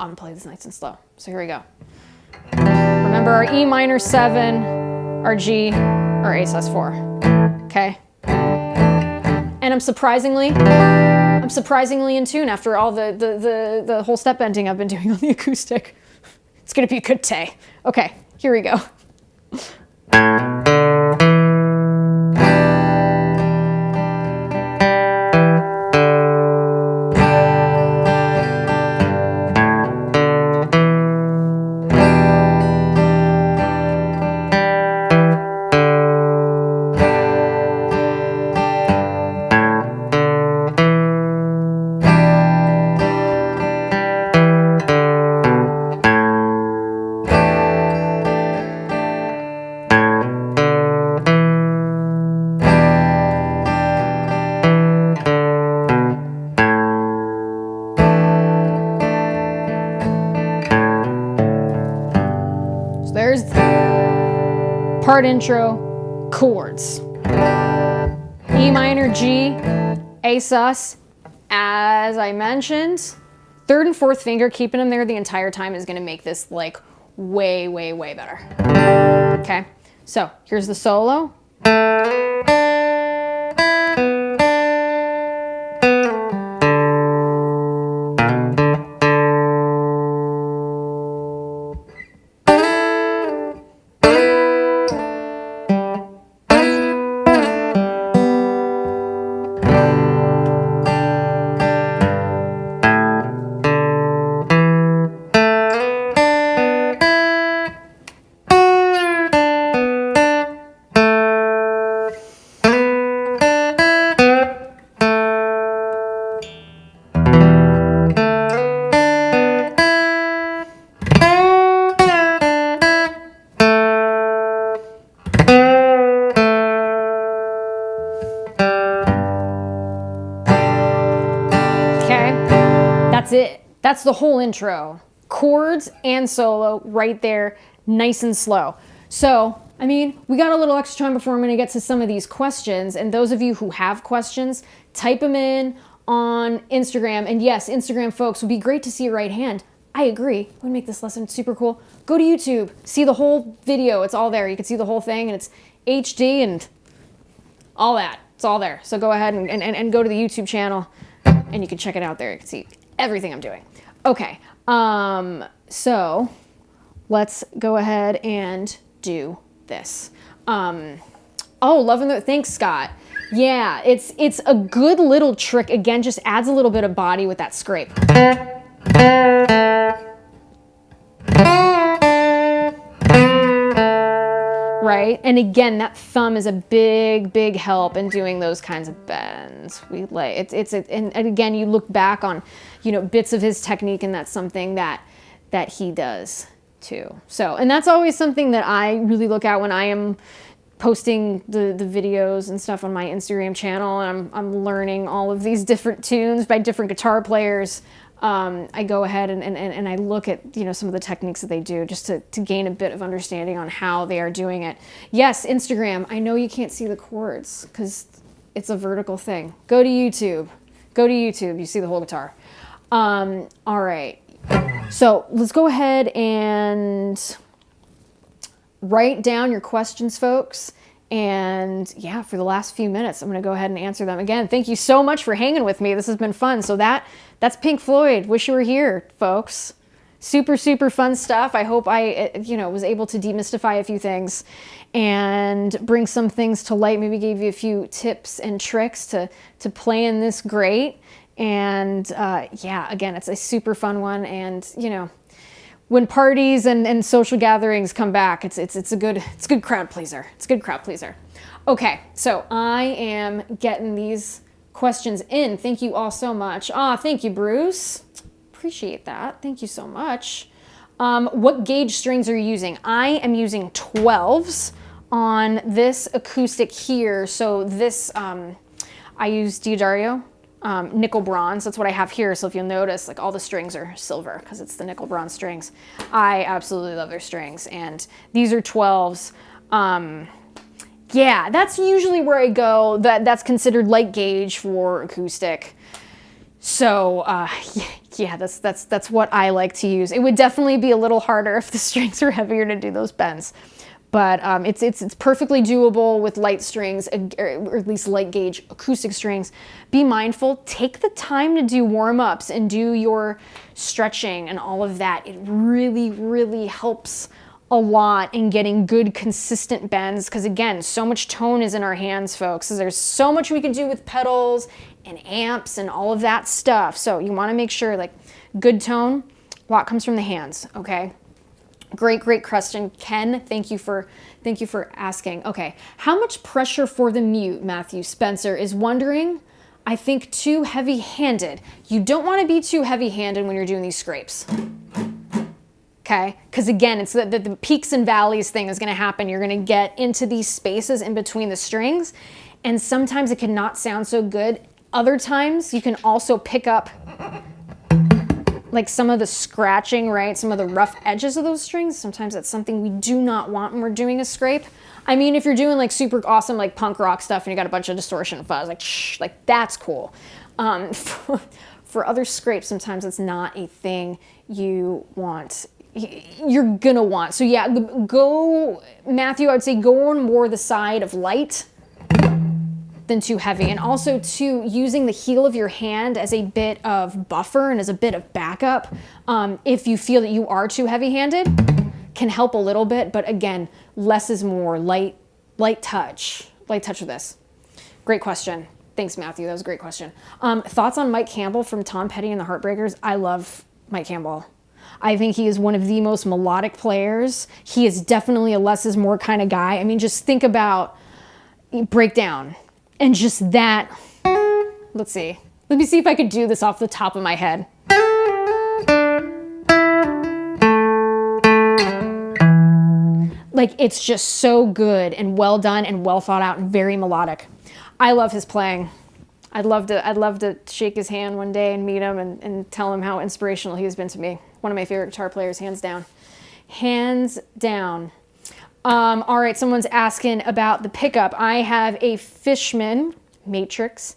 I'm going to play this nice and slow. So here we go. Remember our E minor 7, our G, our A sus4, okay? And I'm surprisingly in tune after all the whole step bending I've been doing on the acoustic. It's gonna be a good day. Okay, here we go. part intro, chords. E minor, G, A sus, as I mentioned, third and fourth finger, keeping them there the entire time is gonna make this like way, way, way better. Okay, so here's the solo. That's it. That's the whole intro. Chords and solo right there, nice and slow. So, I mean, we got a little extra time before I'm going to get to some of these questions. And those of you who have questions, type them in on Instagram. And yes, Instagram folks, would be great to see your right hand. I agree. It would make this lesson super cool. Go to YouTube, see the whole video. It's all there. You can see the whole thing and it's HD and all that. It's all there. So go ahead and go to the YouTube channel and you can check it out there. You can see everything I'm doing. Okay, so let's go ahead and do this. Oh, loving the, thanks Scott. Yeah, it's a good little trick. Again, just adds a little bit of body with that scrape. Right? And again, that thumb is a big, big help in doing those kinds of bends. We like and again, you look back on, you know, bits of his technique, and that's something that he does too. So, and that's always something that I really look at when I am posting the videos and stuff on my Instagram channel, and I'm learning all of these different tunes by different guitar players. I go ahead and I look at, you know, some of the techniques that they do just to gain a bit of understanding on how they are doing it. Yes, Instagram, I know you can't see the chords because it's a vertical thing. Go to YouTube. Go to YouTube. You see the whole guitar. All right. So let's go ahead and write down your questions, folks. And yeah, for the last few minutes, I'm going to go ahead and answer them. Again, thank you so much for hanging with me. This has been fun. So that's Pink Floyd. Wish you were here, folks. Super, super fun stuff. I hope I, you know, was able to demystify a few things and bring some things to light. Maybe gave you a few tips and tricks to playing this great. And yeah, again, it's a super fun one. And, you know, when parties and social gatherings come back, it's a good crowd pleaser. It's a good crowd pleaser. Okay, so I am getting these questions in. Thank you all so much. Thank you, Bruce. Appreciate that. Thank you so much. What gauge strings are you using? I am using 12s on this acoustic here. So this, I use Diodario. Nickel bronze, that's what I have here. So if you'll notice, like all the strings are silver because it's the nickel bronze strings. I absolutely love their strings, and these are 12s. Yeah, that's usually where I go. That's considered light gauge for acoustic. So yeah, that's what I like to use. It would definitely be a little harder if the strings were heavier to do those bends. But it's perfectly doable with light strings, or at least light gauge acoustic strings. Be mindful, take the time to do warm-ups and do your stretching and all of that. It really, really helps a lot in getting good, consistent bends. Because again, so much tone is in our hands, folks. There's so much we can do with pedals and amps and all of that stuff. So you want to make sure, like, good tone, a lot comes from the hands, okay? Great question. Ken, thank you for asking. Okay, how much pressure for the mute? Matthew Spencer is wondering. I think too heavy-handed. You don't want to be too heavy-handed when you're doing these scrapes. Okay, because again, it's the peaks and valleys thing is going to happen. You're going to get into these spaces in between the strings, and sometimes it can not sound so good. Other times, you can also pick up like some of the scratching, right? Some of the rough edges of those strings. Sometimes that's something we do not want when we're doing a scrape. I mean, if you're doing like super awesome, like punk rock stuff and you got a bunch of distortion and fuzz, like, shh, like that's cool. For other scrapes, sometimes it's not a thing you're gonna want. So yeah, go, Matthew, I would say go on more the side of light than too heavy. And also too, using the heel of your hand as a bit of buffer and as a bit of backup, if you feel that you are too heavy-handed, can help a little bit, but again, less is more. Light touch with this. Great question. Thanks, Matthew. That was a great question. Thoughts on Mike Campbell from Tom Petty and the Heartbreakers? I love Mike Campbell. I think he is one of the most melodic players. He is definitely a less is more kind of guy. I mean, just think about Breakdown and just that. Let's see. Let me see if I could do this off the top of my head. Like, it's just so good and well done and well thought out and very melodic. I love his playing. I'd love to shake his hand one day and meet him and tell him how inspirational he has been to me. One of my favorite guitar players, hands down. Hands down. All right, someone's asking about the pickup. I have a Fishman Matrix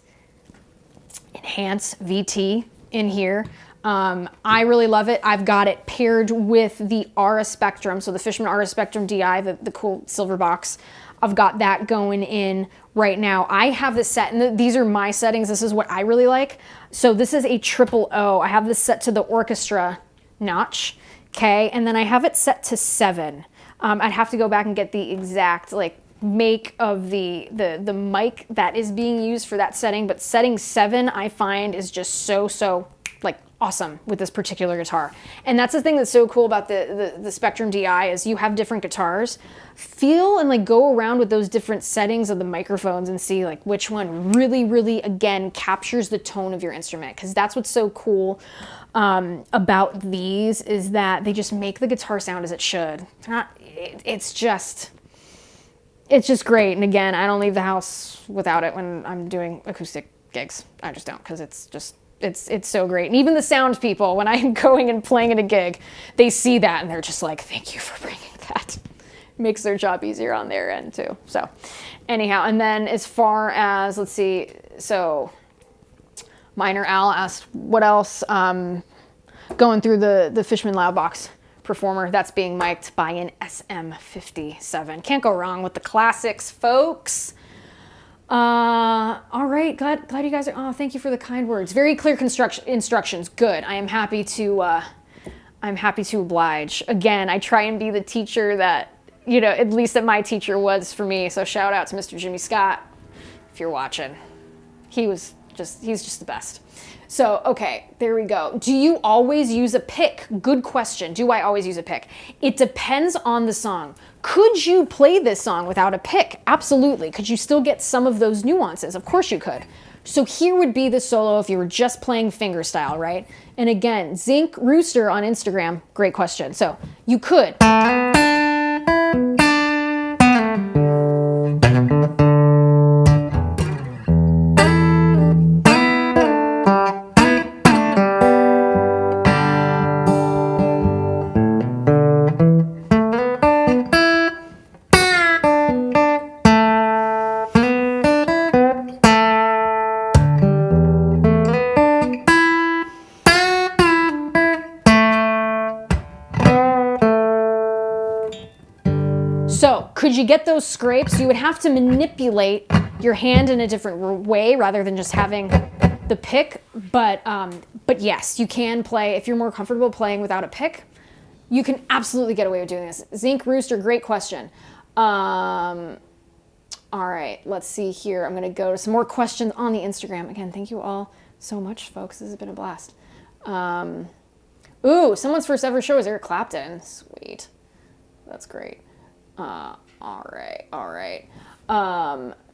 Enhance VT in here. I really love it. I've got it paired with the Aura Spectrum, so the Fishman Aura Spectrum DI, the cool silver box. I've got that going in right now. I have this set, and these are my settings. This is what I really like. So this is a 000. I have this set to the orchestra notch, okay? And then I have it set to 7. I'd have to go back and get the exact like make of the mic that is being used for that setting, but setting 7 I find is just so like awesome with this particular guitar. And that's the thing that's so cool about the Spectrum DI is you have different guitars. Feel and like go around with those different settings of the microphones and see like which one really again captures the tone of your instrument, because that's what's so cool about these is that they just make the guitar sound as it should. It's just great. And again, I don't leave the house without it when I'm doing acoustic gigs. I just don't, because it's so great. And even the sound people, when I'm going and playing at a gig, they see that and they're just like, thank you for bringing that. Makes their job easier on their end too. So anyhow, and then as far as, let's see, so Minor Al asked what else, going through the Fishman Loudbox Performer, that's being mic'd by an SM57. Can't go wrong with the classics, folks. All right, glad you guys are, oh, thank you for the kind words. Very clear instructions, good. I'm happy to oblige. Again, I try and be the teacher that, you know, at least that my teacher was for me. So shout out to Mr. Jimmy Scott, if you're watching. He's just the best. So, okay, there we go. Do you always use a pick? Good question. Do I always use a pick? It depends on the song. Could you play this song without a pick? Absolutely. Could you still get some of those nuances? Of course you could. So here would be the solo if you were just playing fingerstyle, right? And again, Zinc Rooster on Instagram, great question. So you could. So could you get those scrapes? You would have to manipulate your hand in a different way rather than just having the pick. But yes, you can play, if you're more comfortable playing without a pick, you can absolutely get away with doing this. Zinc Rooster, great question. All right, let's see here. I'm gonna go to some more questions on the Instagram. Again, thank you all so much, folks. This has been a blast. Ooh, someone's first ever show is Eric Clapton. Sweet, that's great. All right.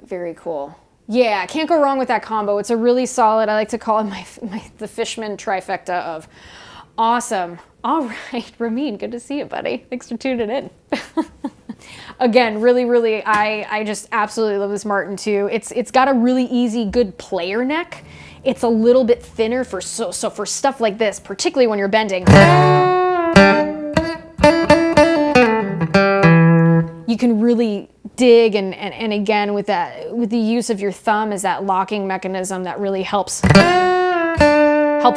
Very cool. Yeah, can't go wrong with that combo. It's a really solid, I like to call it the Fishman trifecta of awesome. All right, Ramin, good to see you, buddy. Thanks for tuning in. again, really, I just absolutely love this Martin too. It's got a really easy, good player neck. It's a little bit thinner for so for stuff like this, particularly when you're bending. You can really dig and again with the use of your thumb as that locking mechanism that really helps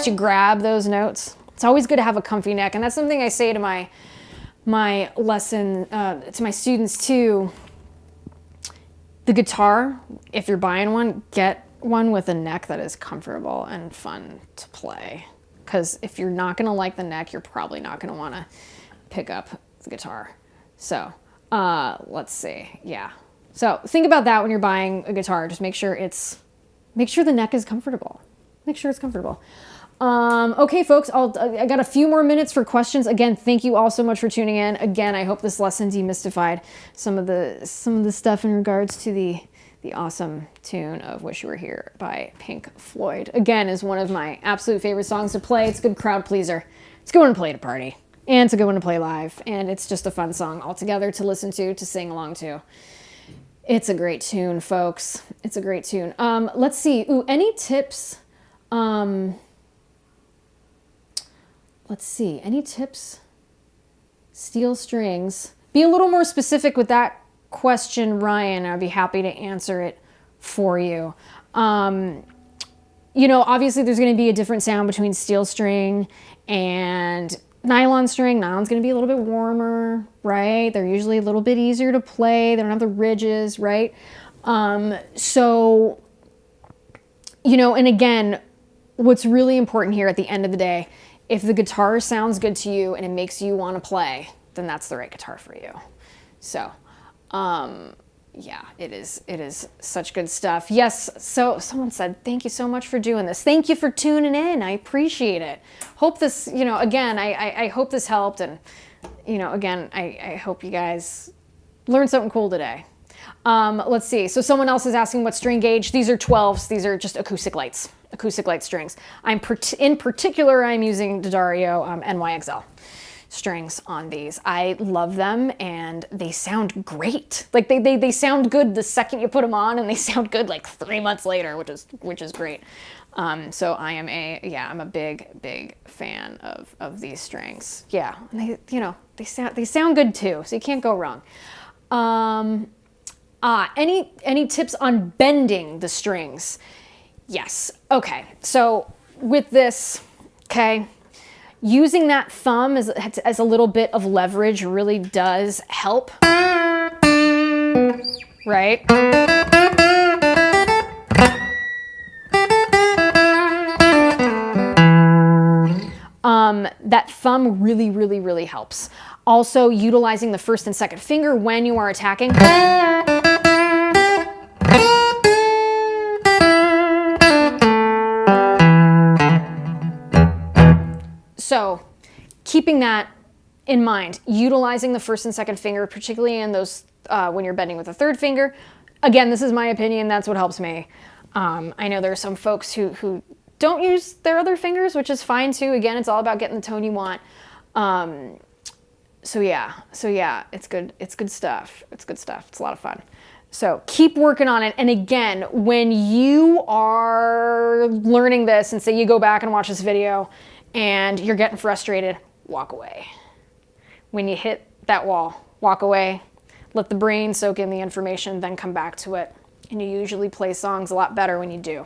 you grab those notes. It's always good to have a comfy neck, and that's something I say to my lesson to my students too. The guitar, if you're buying one, get one with a neck that is comfortable and fun to play, because if you're not going to like the neck, you're probably not going to want to pick up the guitar. So let's see. Yeah, so think about that when you're buying a guitar. Just make sure the neck is comfortable. Make sure it's comfortable. Okay, folks, I got a few more minutes for questions. Again, thank you all so much for tuning in. Again, I hope this lesson demystified some of the stuff in regards to the awesome tune of Wish You Were Here by Pink Floyd. Again, is one of my absolute favorite songs to play. It's a good crowd pleaser. It's a good one to play at a party, and it's a good one to play live. And it's just a fun song altogether to listen to sing along to. It's a great tune, folks. It's a great tune. Let's see. Ooh, any tips? Let's see, any tips? Steel strings. Be a little more specific with that question, Ryan. I'd be happy to answer it for you. You know, obviously there's going to be a different sound between steel string and nylon string. Nylon's going to be a little bit warmer, right? They're usually a little bit easier to play. They don't have the ridges, right? So, you know, and again, what's really important here at the end of the day, if the guitar sounds good to you and it makes you want to play, then that's the right guitar for you. So, yeah, it is such good stuff. Yes, so someone said, thank you so much for doing this. Thank you for tuning in. I appreciate it. Hope this, you know, again, I hope this helped. And, you know, again, I hope you guys learned something cool today. Let's see. So someone else is asking what string gauge. These are 12s. These are just acoustic light strings. In particular, I'm using D'Addario NYXL strings on these. I love them and they sound great. Like they sound good the second you put them on, and they sound good like 3 months later, which is great. So I'm a big fan of these strings. Yeah, and they sound good too. So you can't go wrong. Any tips on bending the strings? Yes. Okay. So with this, okay, using that thumb as a little bit of leverage really does help, right? That thumb really helps. Also, utilizing the first and second finger when you are attacking. So keeping that in mind, utilizing the first and second finger, particularly in those when you're bending with the third finger. Again, this is my opinion. That's what helps me. I know there are some folks who don't use their other fingers, which is fine too. Again, it's all about getting the tone you want. So yeah, it's good. It's good stuff. It's good stuff. It's a lot of fun. So keep working on it. And again, when you are learning this and say you go back and watch this video and you're getting frustrated, walk away. When you hit that wall, walk away, let the brain soak in the information, then come back to it. And you usually play songs a lot better when you do.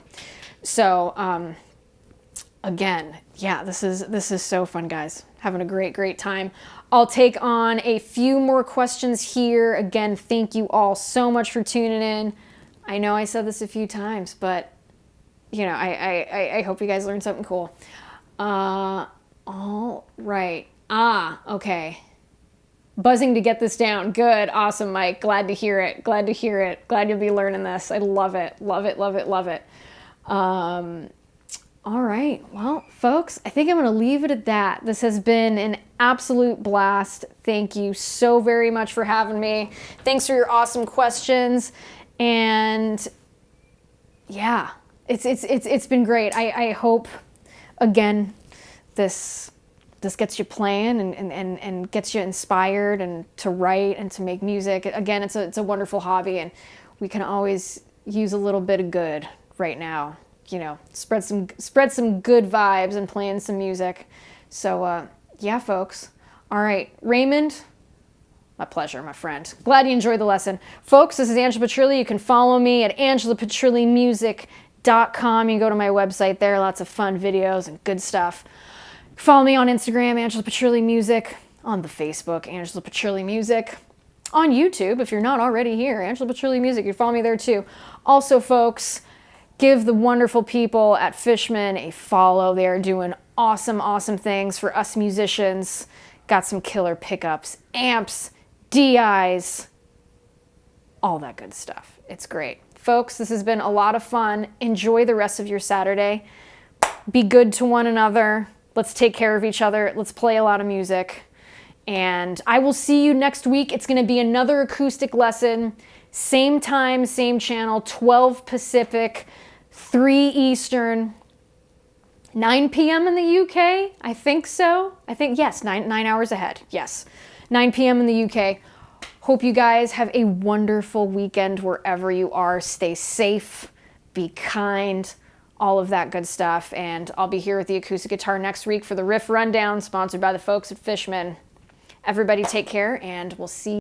So, again, yeah, this is so fun, guys. Having a great time. I'll take on a few more questions here. Again, thank you all so much for tuning in. I know I said this a few times, but you know, I hope you guys learned something cool. All right. Okay. Buzzing to get this down. Good. Awesome, Mike. Glad to hear it. Glad you'll be learning this. I love it. Love it. All right. Well, folks, I think I'm going to leave it at that. This has been an absolute blast. Thank you so very much for having me. Thanks for your awesome questions. And yeah, it's been great. I hope, again, this this gets you playing and gets you inspired and to write and to make music. Again, it's a wonderful hobby, and we can always use a little bit of good right now. You know, spread some good vibes and playing some music. So yeah, folks. All right, Raymond. My pleasure, my friend. Glad you enjoyed the lesson. Folks, this is Angela Petrilli. You can follow me at angelapetrillimusic.com. You can go to my website there. Lots of fun videos and good stuff. Follow me on Instagram, Angela Petrilli Music. On the Facebook, Angela Petrilli Music. On YouTube, if you're not already here, Angela Petrilli Music. You can follow me there too. Also, folks, give the wonderful people at Fishman a follow. They are doing awesome, awesome things for us musicians. Got some killer pickups, amps, DIs, all that good stuff. It's great. Folks, this has been a lot of fun. Enjoy the rest of your Saturday. Be good to one another. Let's take care of each other. Let's play a lot of music. And I will see you next week. It's going to be another acoustic lesson. Same time, same channel, 12 Pacific, 3 Eastern, 9 p.m. in the UK. I think so. Yes, 9 hours ahead. Yes. 9 p.m. in the UK. Hope you guys have a wonderful weekend wherever you are. Stay safe, be kind, all of that good stuff. And I'll be here with the acoustic guitar next week for the Riff Rundown, sponsored by the folks at Fishman. Everybody take care, and we'll see you.